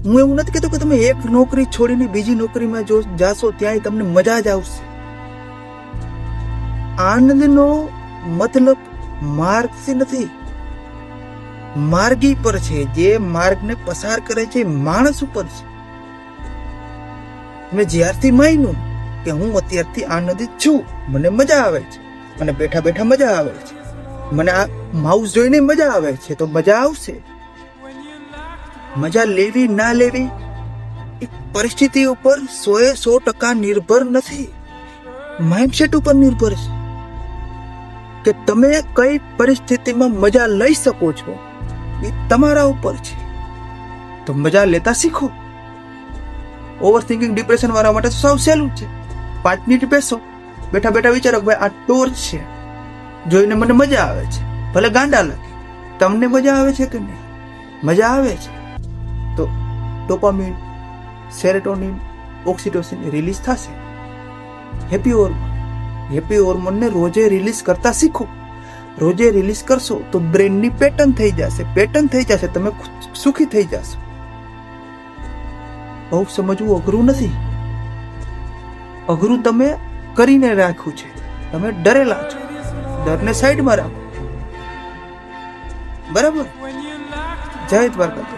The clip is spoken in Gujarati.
હું એવું નથી કહેતો કે તમે એક નોકરી છોડીને બીજી નોકરીમાં જો જાશો ત્યાંય તમને મજા જ આવશે. આનંદનો મતલબ માર્ગથી નથી, માર્ગી પર છે. જે માર્ગને પસાર કરે છે માણસ ઉપર છે. મેં જ્યારથી માન્યું કે હું અત્યારથી આનંદિત છું, મને મજા આવે છે, મને બેઠા બેઠા મજા આવે છે, મને આ માઉસ જોઈને મજા આવે છે, તો મજા આવશે. મજા લેવી ના લેવી એ પરિસ્થિતિ ઉપર 100% નિર્ભર નથી, માઇન્ડસેટ ઉપર નિર્ભર છે કે તમે કઈ પરિસ્થિતિમાં મજા લઈ શકો છો. એ તમારા ઉપર છે. તો મજા લેતા શીખો. ઓવર થિંકિંગ ડિપ્રેશન વાળા માટે તો સાવ સહેલું છે. 5 મિનિટ બેસો, બેઠા બેઠા વિચારો ભાઈ આ ટોર્ચ છે, જોઈને મને મજા આવે છે, ભલે ગાંડા લાગે. તમને મજા આવે છે કે નહીં? મજા આવે છે તો ડોપામિન, સેરોટોનિન, ઓક્સિટોસિન રિલીઝ થશે. હેપી હોર્મોનને રોજે રિલીઝ કરતા શીખો. રોજે રિલીઝ કરશો તો બ્રેનની પેટર્ન થઈ જશે, તમે સુખી થઈ જશો. બહુ સમજવું અઘરું નથી. અઘરું તમે કરીને રાખ્યું છે. તમે ડરેલા છો, ડરને સાઈડમાં રાખો. બરાબર? જય દ્વારકાધીશ.